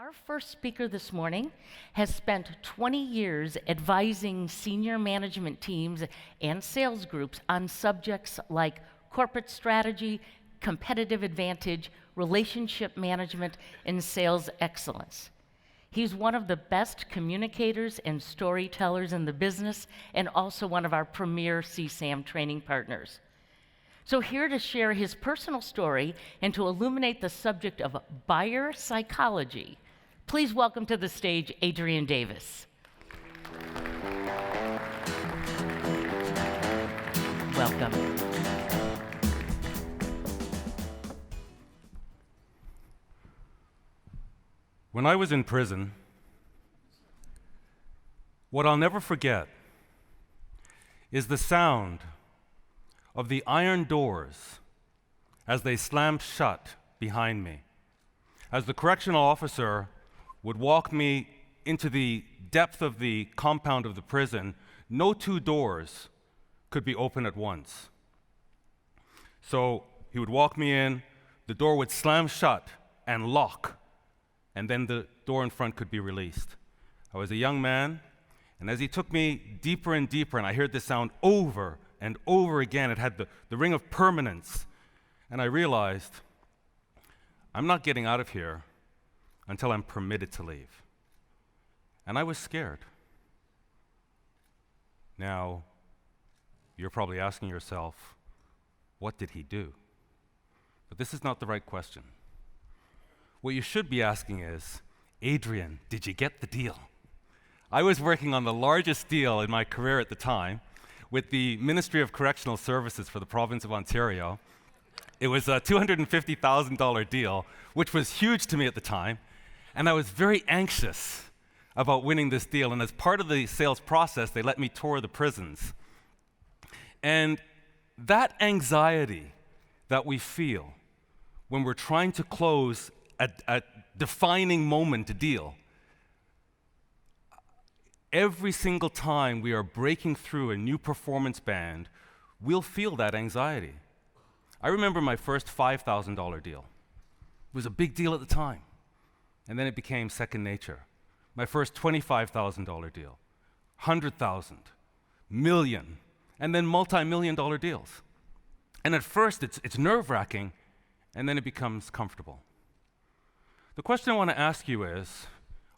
Our first speaker this morning has spent 20 years advising senior management teams and sales groups on subjects like corporate strategy, competitive advantage, relationship management, and sales excellence. He's one of the best communicators and storytellers in the business, and also one of our premier CSAM training partners. So here to share his personal story and to illuminate the subject of buyer psychology, please welcome to the stage Adrian Davis. Welcome. When I was in prison, what I'll never forget is the sound of the iron doors as they slammed shut behind me, as the correctional officer would walk me into the depth of the compound of the prison. No two doors could be open at once. So he would walk me in, the door would slam shut and lock, and then the door in front could be released. I was a young man, and as he took me deeper and deeper, and I heard this sound over and over again, it had the ring of permanence, and I realized, I'm not getting out of here until I'm permitted to leave. And I was scared. Now, you're probably asking yourself, what did he do? But this is not the right question. What you should be asking is, Adrian, did you get the deal? I was working on the largest deal in my career at the time with the Ministry of Correctional Services for the province of Ontario. It was a $250,000 deal, which was huge to me at the time, and I was very anxious about winning this deal. And as part of the sales process, they let me tour the prisons. And that anxiety that we feel when we're trying to close a defining moment, a deal, every single time we are breaking through a new performance band, we'll feel that anxiety. I remember my first $5,000 deal. It was a big deal at the time, and then it became second nature. My first $25,000 deal, 100,000, million, and then multi-million-dollar deals. And at first, it's nerve-wracking, and then it becomes comfortable. The question I want to ask you is,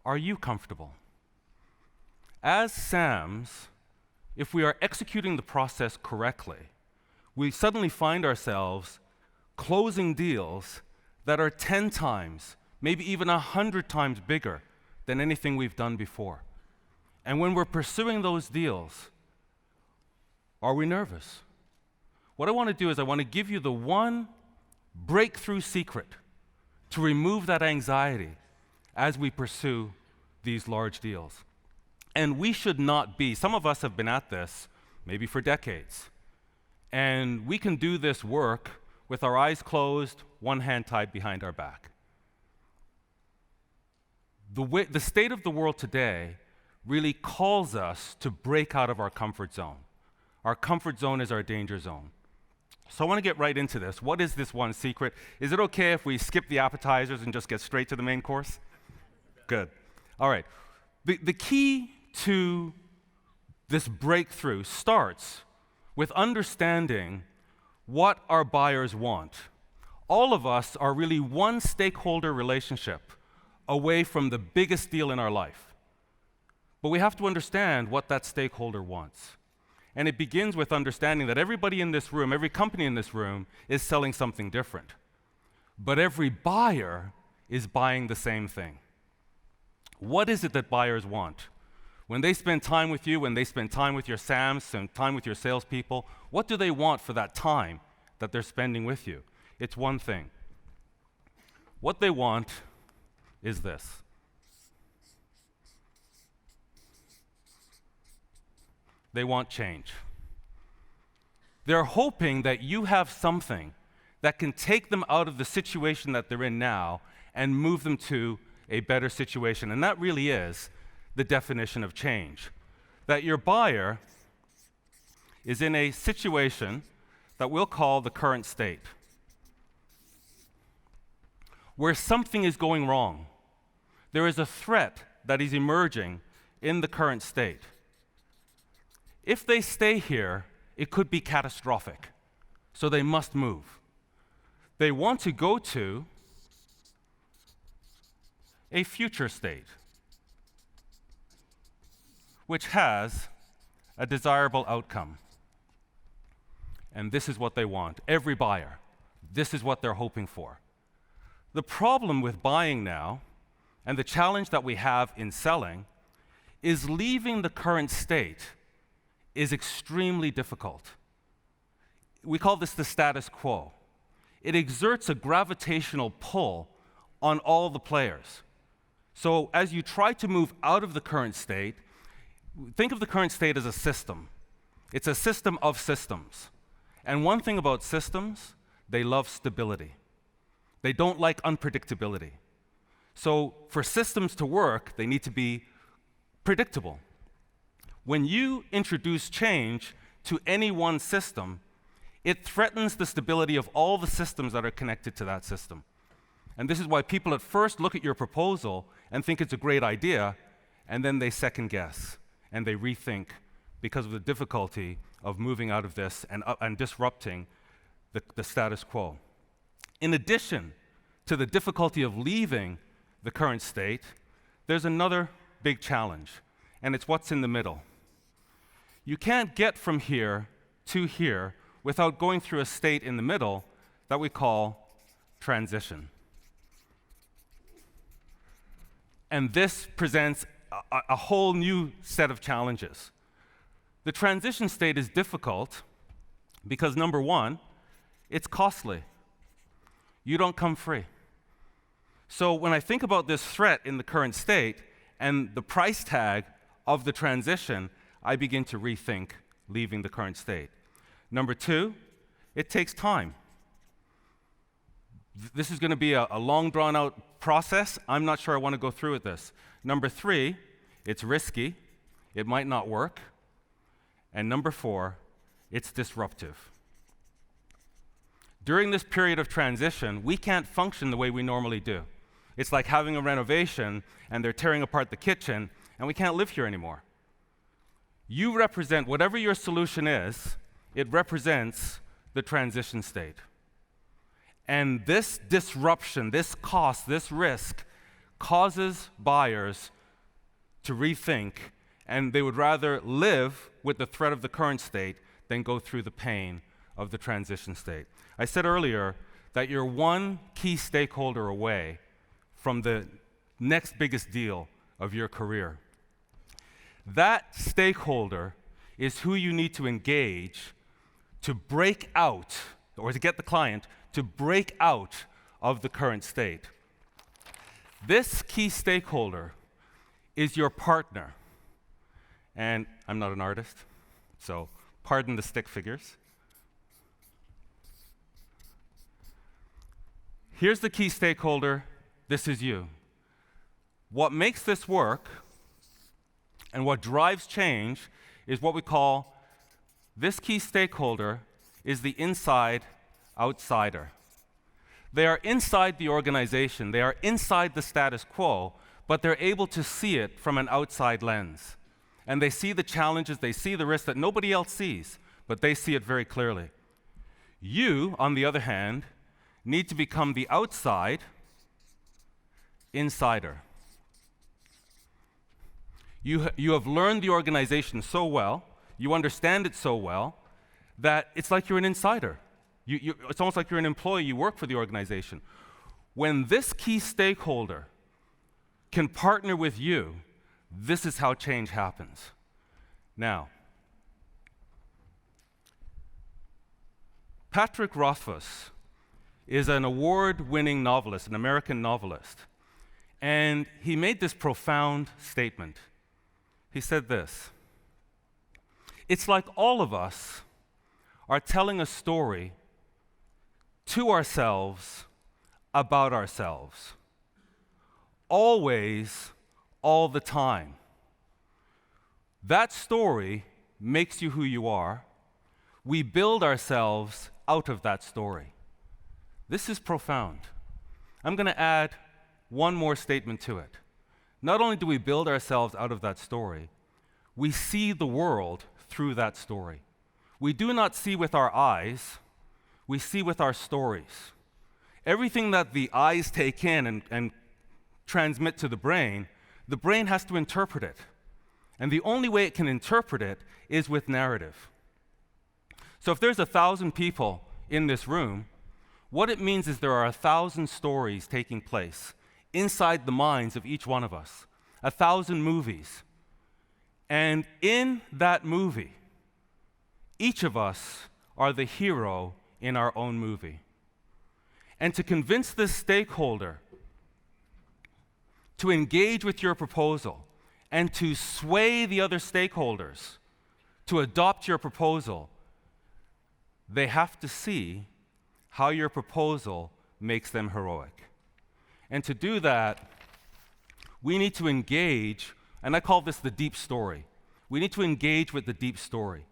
are you comfortable? As SAMs, if we are executing the process correctly, we suddenly find ourselves closing deals that are 10 times, maybe even 100 times bigger than anything we've done before. And when we're pursuing those deals, are we nervous? What I want to do is I want to give you the one breakthrough secret to remove that anxiety as we pursue these large deals. And we should not be, some of us have been at this maybe for decades, and we can do this work with our eyes closed, one hand tied behind our back. The state of the world today really calls us to break out of our comfort zone. Our comfort zone is our danger zone. So I want to get right into this. What is this one secret? Is it okay if we skip the appetizers and just get straight to the main course? Good. All right. The key to this breakthrough starts with understanding what our buyers want. All of us are really one stakeholder relationship away from the biggest deal in our life. But we have to understand what that stakeholder wants. And it begins with understanding that everybody in this room, every company in this room, is selling something different. But every buyer is buying the same thing. What is it that buyers want? When they spend time with you, when they spend time with your SAMs, spend time with your salespeople, what do they want for that time that they're spending with you? It's one thing. What they want is this. They want change. They're hoping that you have something that can take them out of the situation that they're in now and move them to a better situation. And that really is the definition of change. That your buyer is in a situation that we'll call the current state, where something is going wrong. There is a threat that is emerging in the current state. If they stay here, it could be catastrophic, so they must move. They want to go to a future state, which has a desirable outcome. And this is what they want. Every buyer, this is what they're hoping for. The problem with buying now, and the challenge that we have in selling, is leaving the current state is extremely difficult. We call this the status quo. It exerts a gravitational pull on all the players. So as you try to move out of the current state, think of the current state as a system. It's a system of systems. And one thing about systems, they love stability. They don't like unpredictability. So for systems to work, they need to be predictable. When you introduce change to any one system, it threatens the stability of all the systems that are connected to that system. And this is why people at first look at your proposal and think it's a great idea, and then they second guess and they rethink because of the difficulty of moving out of this and disrupting the status quo. In addition to the difficulty of leaving the current state, there's another big challenge, and it's what's in the middle. You can't get from here to here without going through a state in the middle that we call transition. And this presents a whole new set of challenges. The transition state is difficult because, number one, it's costly. You don't come free. So when I think about this threat in the current state and the price tag of the transition, I begin to rethink leaving the current state. Number two, it takes time. This is going to be a long, drawn-out process. I'm not sure I want to go through with this. Number three, it's risky. It might not work. And number four, it's disruptive. During this period of transition, we can't function the way we normally do. It's like having a renovation, and they're tearing apart the kitchen, and we can't live here anymore. You represent, whatever your solution is, it represents the transition state. And this disruption, this cost, this risk, causes buyers to rethink, and they would rather live with the threat of the current state than go through the pain of the transition state. I said earlier that you're one key stakeholder away from the next biggest deal of your career. That stakeholder is who you need to engage to break out, or to get the client to break out of the current state. This key stakeholder is your partner. And I'm not an artist, so pardon the stick figures. Here's the key stakeholder. This is you. What makes this work and what drives change is what we call this key stakeholder is the inside outsider. They are inside the organization, they are inside the status quo, but they're able to see it from an outside lens. And they see the challenges, they see the risks that nobody else sees, but they see it very clearly. You, on the other hand, need to become the outside insider. You have learned the organization so well, you understand it so well, that it's like you're an insider. It's almost like you're an employee, you work for the organization. When this key stakeholder can partner with you, this is how change happens. Now, Patrick Rothfuss is an award-winning novelist, an American novelist, and he made this profound statement. He said this: "It's like all of us are telling a story to ourselves about ourselves. Always, all the time. That story makes you who you are. We build ourselves out of that story." This is profound. I'm going to add one more statement to it. not only do we build ourselves out of that story, we see the world through that story. We do not see with our eyes, we see with our stories. Everything that the eyes take in and transmit to the brain has to interpret it. And the only way it can interpret it is with narrative. So if there's 1,000 people in this room, what it means is there are 1,000 stories taking place inside the minds of each one of us, 1,000 movies. And in that movie, each of us are the hero in our own movie. And to convince this stakeholder to engage with your proposal and to sway the other stakeholders to adopt your proposal, they have to see how your proposal makes them heroic. And to do that, we need to engage, and I call this the deep story. We need to engage with the deep story.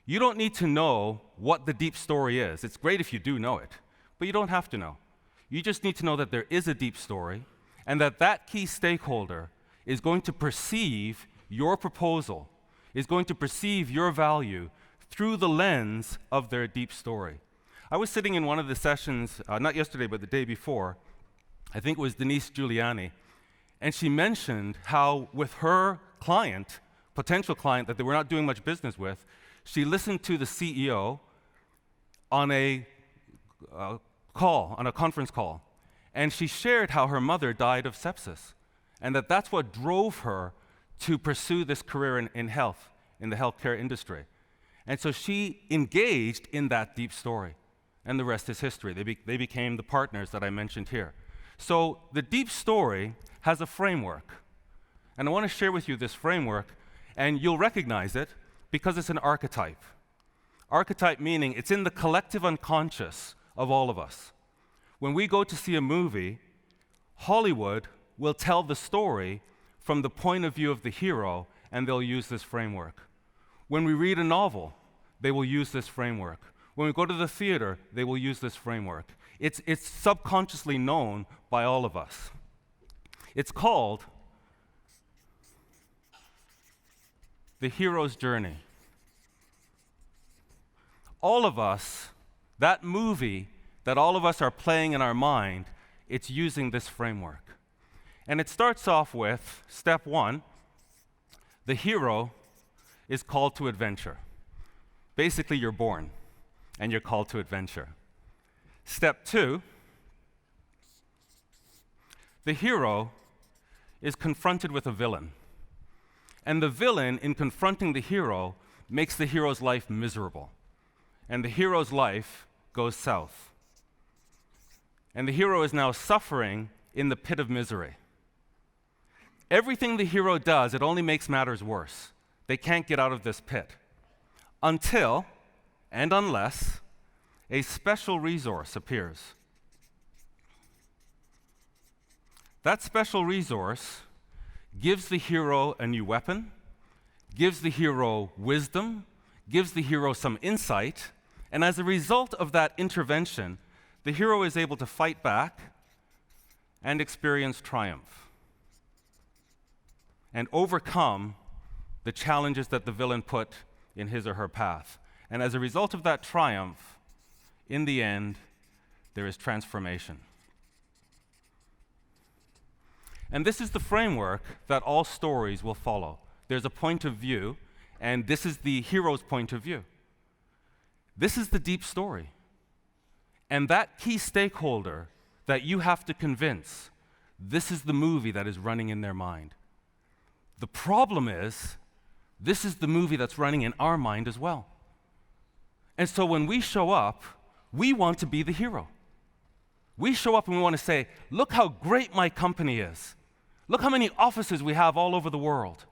You don't need to know what the deep story is. It's great if you do know it, but you don't have to know. You just need to know that there is a deep story and that that key stakeholder is going to perceive your proposal, is going to perceive your value through the lens of their deep story. I was sitting in one of the sessions, not yesterday, but the day before. I think it was Denise Giuliani, and she mentioned how with her client, potential client that they were not doing much business with, she listened to the CEO on a conference call, and she shared how her mother died of sepsis, and that's what drove her to pursue this career in health, in the healthcare industry. And so she engaged in that deep story, and the rest is history. They became the partners that I mentioned here. So the deep story has a framework, and I want to share with you this framework, and you'll recognize it because it's an archetype. Archetype meaning it's in the collective unconscious of all of us. When we go to see a movie, Hollywood will tell the story from the point of view of the hero, and they'll use this framework. When we read a novel, they will use this framework. When we go to the theater, they will use this framework. It's subconsciously known by all of us. It's called the hero's journey. All of us, that movie that all of us are playing in our mind, it's using this framework. And it starts off with step one: the hero is called to adventure. Basically, you're born and you're called to adventure. Step two: the hero is confronted with a villain. And the villain, in confronting the hero, makes the hero's life miserable. And the hero's life goes south. And the hero is now suffering in the pit of misery. Everything the hero does, it only makes matters worse. They can't get out of this pit until and unless a special resource appears. That special resource gives the hero a new weapon, gives the hero wisdom, gives the hero some insight, and as a result of that intervention, the hero is able to fight back and experience triumph and overcome the challenges that the villain put in his or her path. And as a result of that triumph, in the end, there is transformation. And this is the framework that all stories will follow. There's a point of view, and this is the hero's point of view. This is the deep story. And that key stakeholder that you have to convince, this is the movie that is running in their mind. The problem is, this is the movie that's running in our mind as well. And so when we show up, we want to be the hero. We show up and we want to say, look how great my company is. Look how many offices we have all over the world.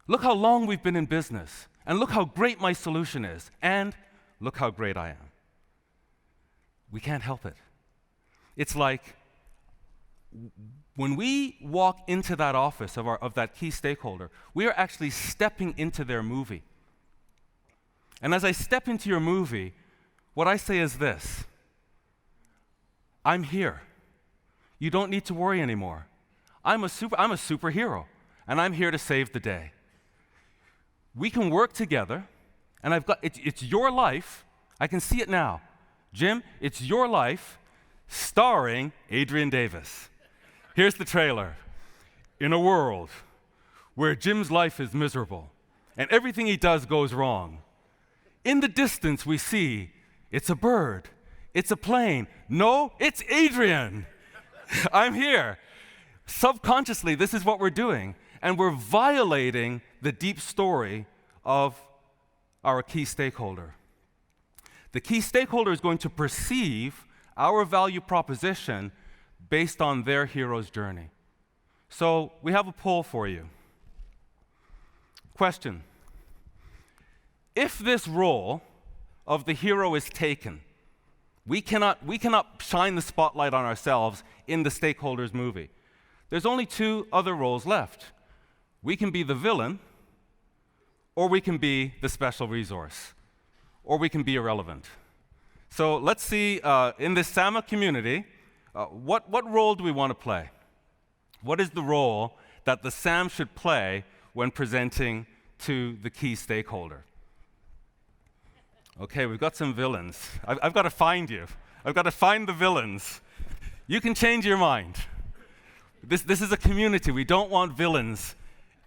Look how long we've been in business. And look how great my solution is. And look how great I am. We can't help it. It's like when we walk into that office of that key stakeholder, we are actually stepping into their movie. And as I step into your movie, what I say is this: I'm here. You don't need to worry anymore. I'm a superhero, and I'm here to save the day. We can work together, and it's your life. I can see it now. Jim, it's your life, starring Adrian Davis. Here's the trailer. In a world where Jim's life is miserable, and everything he does goes wrong, in the distance we see it's a bird, it's a plane. No, it's Adrian. I'm here. Subconsciously, this is what we're doing, and we're violating the deep story of our key stakeholder. The key stakeholder is going to perceive our value proposition based on their hero's journey. So we have a poll for you. Question: if this role of the hero is taken, we cannot shine the spotlight on ourselves in the stakeholders movie. There's only two other roles left. We can be the villain, or we can be the special resource, or we can be irrelevant. So let's see, in this SAMA community, what role do we want to play? What is the role that the SAM should play when presenting to the key stakeholder? Okay, we've got some villains. I've got to find you. I've got to find the villains. You can change your mind. This is a community. We don't want villains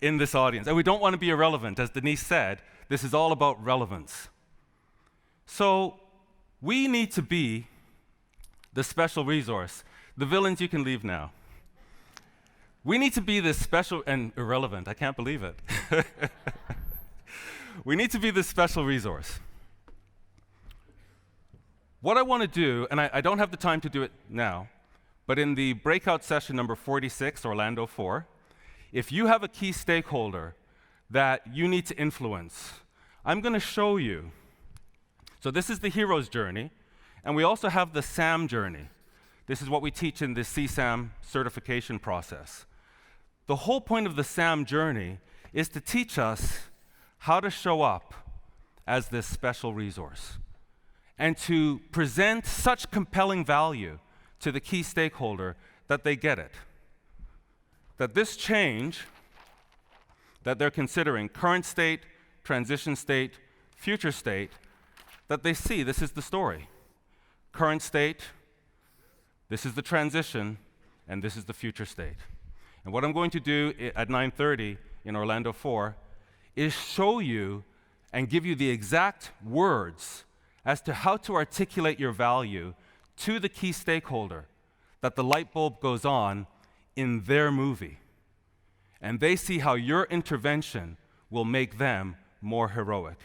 in this audience. And we don't want to be irrelevant. As Denise said, this is all about relevance. So we need to be the special resource. The villains, you can leave now. We need to be this special and irrelevant. I can't believe it. We need to be this special resource. What I want to do, and I don't have the time to do it now, but in the breakout session number 46, Orlando 4, if you have a key stakeholder that you need to influence, I'm going to show you. So this is the hero's journey, and we also have the SAM journey. This is what we teach in the CSAM certification process. The whole point of the SAM journey is to teach us how to show up as this special resource and to present such compelling value to the key stakeholder that they get it. That this change that they're considering, current state, transition state, future state, that they see this is the story. Current state, this is the transition, and this is the future state. And what I'm going to do at 9:30 in Orlando 4 is show you and give you the exact words as to how to articulate your value to the key stakeholder, that the light bulb goes on in their movie. And they see how your intervention will make them more heroic.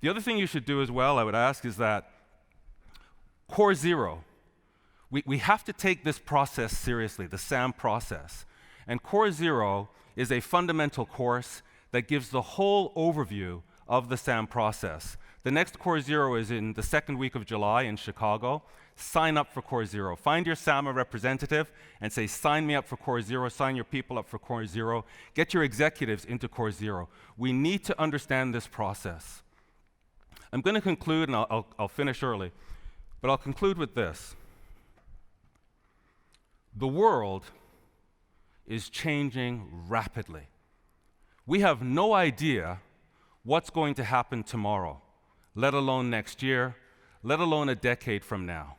The other thing you should do as well, I would ask, is that Core Zero, we have to take this process seriously, the SAM process. And Core Zero is a fundamental course that gives the whole overview of the SAM process. The next Core Zero is in the second week of July in Chicago. Sign up for Core Zero. Find your SAMA representative and say, sign me up for Core Zero, sign your people up for Core Zero. Get your executives into Core Zero. We need to understand this process. I'm going to conclude, and I'll finish early, but I'll conclude with this. The world is changing rapidly. We have no idea what's going to happen tomorrow, let alone next year, let alone a decade from now.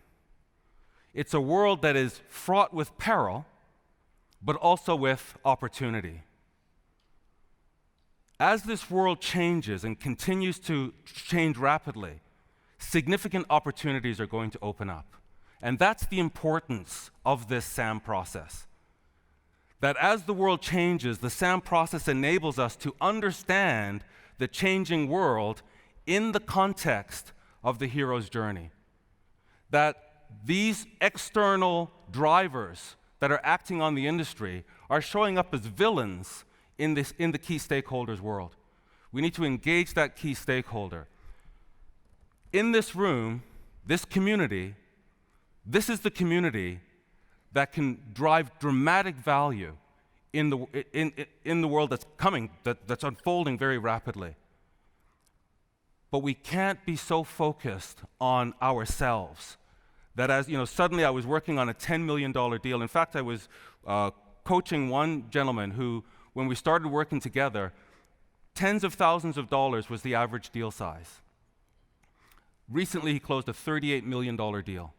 It's a world that is fraught with peril, but also with opportunity. As this world changes and continues to change rapidly, significant opportunities are going to open up. And that's the importance of this SAM process. That as the world changes, the SAM process enables us to understand the changing world in the context of the hero's journey. That these external drivers that are acting on the industry are showing up as villains in the key stakeholders' world. We need to engage that key stakeholder. In this room, this community, this is the community that can drive dramatic value in the world that's coming, that's unfolding very rapidly. But we can't be so focused on ourselves that, as you know, suddenly I was working on a $10 million deal. In fact, I was coaching one gentleman who, when we started working together, tens of thousands of dollars was the average deal size. Recently, he closed a $38 million deal.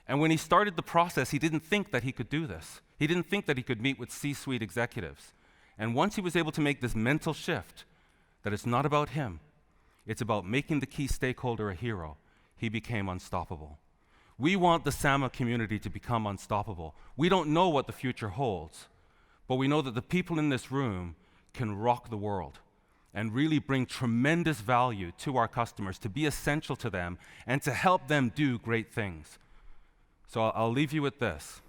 And when he started the process, he didn't think that he could do this. He didn't think that he could meet with C-suite executives. And once he was able to make this mental shift, that it's not about him, it's about making the key stakeholder a hero, he became unstoppable. We want the SAMA community to become unstoppable. We don't know what the future holds, but we know that the people in this room can rock the world and really bring tremendous value to our customers, to be essential to them, and to help them do great things. So I'll leave you with this.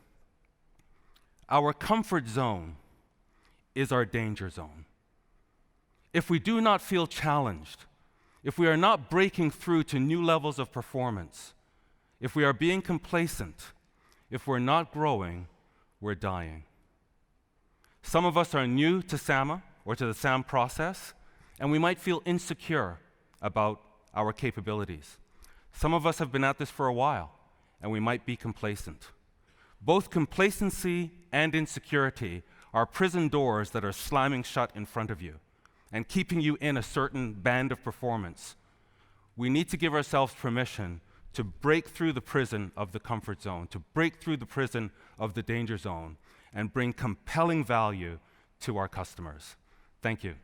Our comfort zone is our danger zone. If we do not feel challenged, if we are not breaking through to new levels of performance, if we are being complacent, if we're not growing, we're dying. Some of us are new to SAMA or to the SAM process, and we might feel insecure about our capabilities. Some of us have been at this for a while, and we might be complacent. Both complacency and insecurity are prison doors that are slamming shut in front of you and keeping you in a certain band of performance. We need to give ourselves permission to break through the prison of the comfort zone, to break through the prison of the danger zone, and bring compelling value to our customers. Thank you.